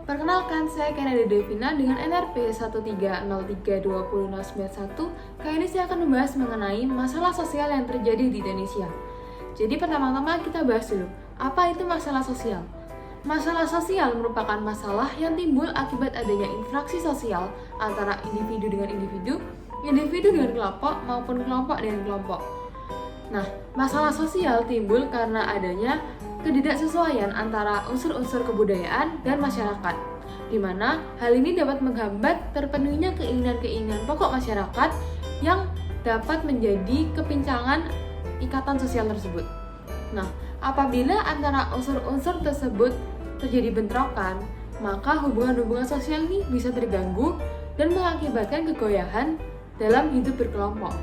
Perkenalkan, saya Kennedy Devina dengan NRP 130320091. Kali ini saya akan membahas mengenai masalah sosial yang terjadi di Indonesia. Jadi pertama-tama kita bahas dulu, apa itu masalah sosial? Masalah sosial merupakan masalah yang timbul akibat adanya interaksi sosial antara individu dengan individu, individu dengan kelompok, maupun kelompok dengan kelompok. Nah, masalah sosial timbul karena adanya ketidaksesuaian antara unsur-unsur kebudayaan dan masyarakat, di mana hal ini dapat menghambat terpenuhinya keinginan-keinginan pokok masyarakat yang dapat menjadi kepincangan ikatan sosial tersebut. Nah, apabila antara unsur-unsur tersebut terjadi bentrokan, maka hubungan-hubungan sosial ini bisa terganggu dan mengakibatkan kegoyahan dalam hidup berkelompok.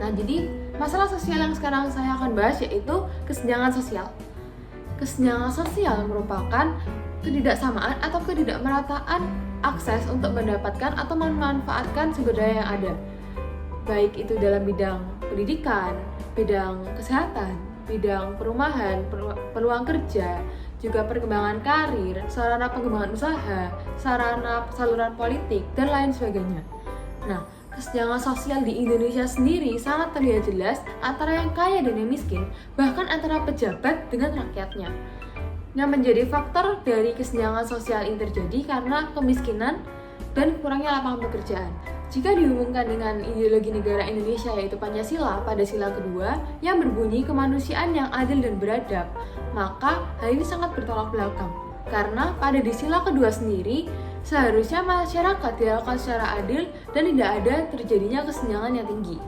Nah, jadi masalah sosial yang sekarang saya akan bahas yaitu kesenjangan sosial. Kesenjangan sosial merupakan ketidaksamaan atau ketidakmerataan akses untuk mendapatkan atau memanfaatkan sumber daya yang ada, baik itu dalam bidang pendidikan, bidang kesehatan, bidang perumahan, peluang kerja, juga perkembangan karir, sarana pengembangan usaha, sarana saluran politik, dan lain sebagainya. Nah, kesenjangan sosial di Indonesia sendiri sangat terlihat jelas antara yang kaya dan yang miskin, bahkan antara pejabat dengan rakyatnya. Yang menjadi faktor dari kesenjangan sosial ini terjadi karena kemiskinan dan kurangnya lapangan pekerjaan. Jika dihubungkan dengan ideologi negara Indonesia yaitu Pancasila pada sila kedua yang berbunyi kemanusiaan yang adil dan beradab, maka hal ini sangat bertolak belakang. Karena pada di sila kedua sendiri, seharusnya masyarakat dilakukan secara adil dan tidak ada terjadinya kesenjangan yang tinggi.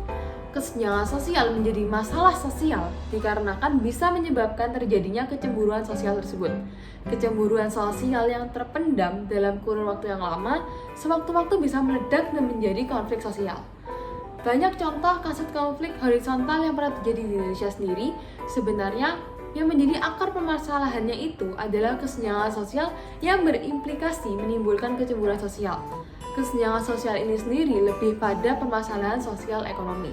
Kesenjangan sosial menjadi masalah sosial dikarenakan bisa menyebabkan terjadinya kecemburuan sosial tersebut. Kecemburuan sosial yang terpendam dalam kurun waktu yang lama, sewaktu-waktu bisa meledak dan menjadi konflik sosial. Banyak contoh kasus konflik horizontal yang pernah terjadi di Indonesia sendiri. Sebenarnya yang menjadi akar permasalahannya itu adalah kesenjangan sosial yang berimplikasi menimbulkan kecemburuan sosial. Kesenjangan sosial ini sendiri lebih pada permasalahan sosial ekonomi.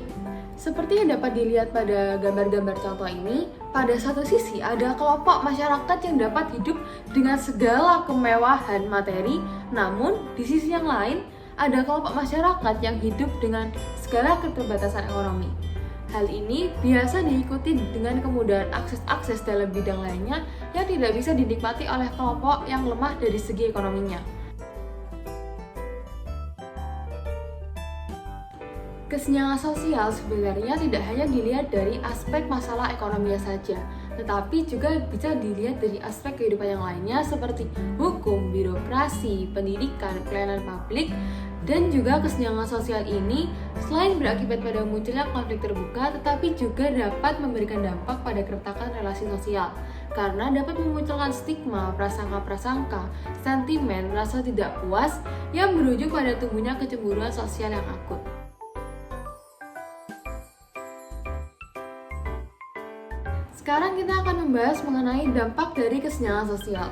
Seperti yang dapat dilihat pada gambar-gambar contoh ini, pada satu sisi ada kelompok masyarakat yang dapat hidup dengan segala kemewahan materi, namun di sisi yang lain ada kelompok masyarakat yang hidup dengan segala keterbatasan ekonomi. Hal ini biasa diikuti dengan kemudahan akses dalam bidang lainnya yang tidak bisa dinikmati oleh kelompok yang lemah dari segi ekonominya. Kesenjangan sosial sebenarnya tidak hanya dilihat dari aspek masalah ekonominya saja, tetapi juga bisa dilihat dari aspek kehidupan yang lainnya seperti hukum, birokrasi, pendidikan, pelayanan publik, dan juga kesenjangan sosial ini selain berakibat pada munculnya konflik terbuka, tetapi juga dapat memberikan dampak pada keretakan relasi sosial karena dapat memunculkan stigma, prasangka-prasangka, sentimen, rasa tidak puas yang berujung pada tumbuhnya kecemburuan sosial yang akut. Sekarang kita akan membahas mengenai dampak dari kesenjangan sosial.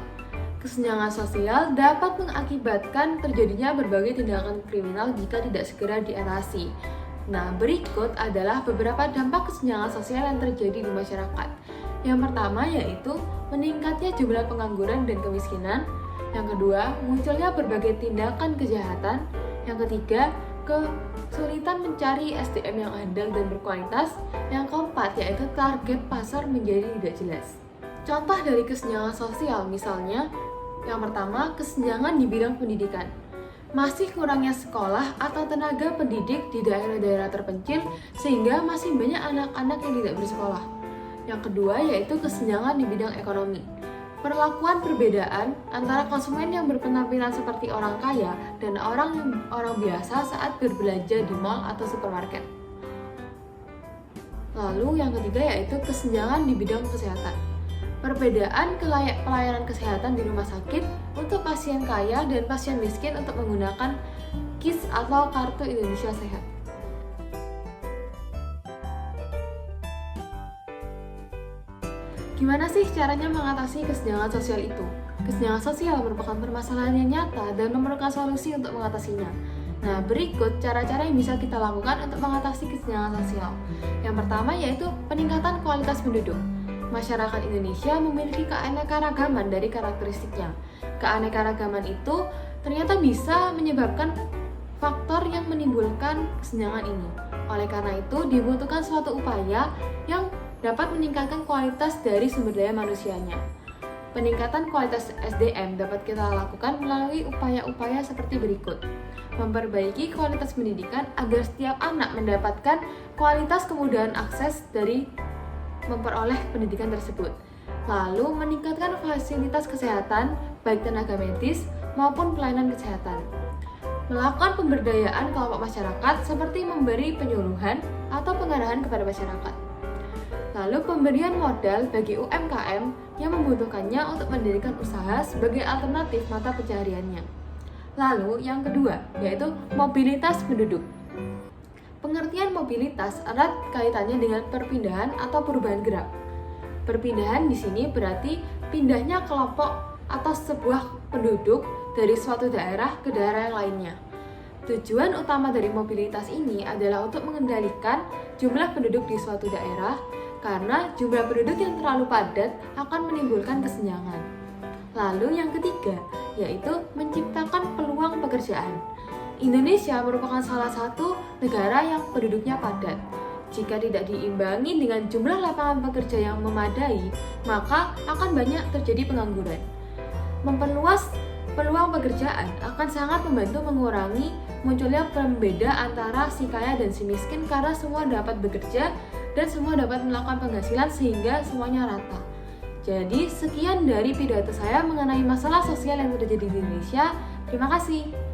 Kesenjangan sosial dapat mengakibatkan terjadinya berbagai tindakan kriminal jika tidak segera diatasi. Nah, berikut adalah beberapa dampak kesenjangan sosial yang terjadi di masyarakat. Yang pertama yaitu meningkatnya jumlah pengangguran dan kemiskinan. Yang kedua, munculnya berbagai tindakan kejahatan. Yang ketiga, kesulitan mencari SDM yang handal dan berkualitas. Yang keempat yaitu target pasar menjadi tidak jelas. Contoh dari kesenjangan sosial misalnya, yang pertama, kesenjangan di bidang pendidikan. Masih kurangnya sekolah atau tenaga pendidik di daerah-daerah terpencil sehingga masih banyak anak-anak yang tidak bersekolah. Yang kedua yaitu kesenjangan di bidang ekonomi. Perlakuan perbedaan antara konsumen yang berpenampilan seperti orang kaya dan orang biasa saat berbelanja di mal atau supermarket. Lalu yang ketiga yaitu kesenjangan di bidang kesehatan. Perbedaan pelayanan kesehatan di rumah sakit untuk pasien kaya dan pasien miskin untuk menggunakan KIS atau Kartu Indonesia Sehat. Gimana sih caranya mengatasi kesenjangan sosial itu? Kesenjangan sosial merupakan permasalahan yang nyata dan memerlukan solusi untuk mengatasinya. Nah, berikut cara-cara yang bisa kita lakukan untuk mengatasi kesenjangan sosial. Yang pertama yaitu peningkatan kualitas penduduk. Masyarakat Indonesia memiliki keanekaragaman dari karakteristiknya. Keanekaragaman itu ternyata bisa menyebabkan faktor yang menimbulkan kesenjangan ini. Oleh karena itu, dibutuhkan suatu upaya yang dapat meningkatkan kualitas dari sumber daya manusianya. Peningkatan kualitas SDM dapat kita lakukan melalui upaya-upaya seperti berikut. Memperbaiki kualitas pendidikan agar setiap anak mendapatkan kualitas kemudahan akses dari memperoleh pendidikan tersebut. Lalu, meningkatkan fasilitas kesehatan, baik tenaga medis maupun pelayanan kesehatan. Melakukan pemberdayaan kelompok masyarakat seperti memberi penyuluhan atau pengarahan kepada masyarakat. Lalu, pemberian modal bagi UMKM yang membutuhkannya untuk mendirikan usaha sebagai alternatif mata pencahariannya. Lalu, yang kedua, yaitu mobilitas penduduk. Pengertian mobilitas erat kaitannya dengan perpindahan atau perubahan gerak. Perpindahan di sini berarti pindahnya kelompok atau sebuah penduduk dari suatu daerah ke daerah yang lainnya. Tujuan utama dari mobilitas ini adalah untuk mengendalikan jumlah penduduk di suatu daerah, karena jumlah penduduk yang terlalu padat akan menimbulkan kesenjangan. Lalu yang ketiga, yaitu menciptakan peluang pekerjaan. Indonesia merupakan salah satu negara yang penduduknya padat. Jika tidak diimbangi dengan jumlah lapangan pekerja yang memadai, maka akan banyak terjadi pengangguran. Memperluas peluang pekerjaan akan sangat membantu mengurangi munculnya pembeda antara si kaya dan si miskin, karena semua dapat bekerja dan semua dapat melakukan penghasilan sehingga semuanya rata. Jadi sekian dari pidato saya mengenai masalah sosial yang terjadi di Indonesia. Terima kasih.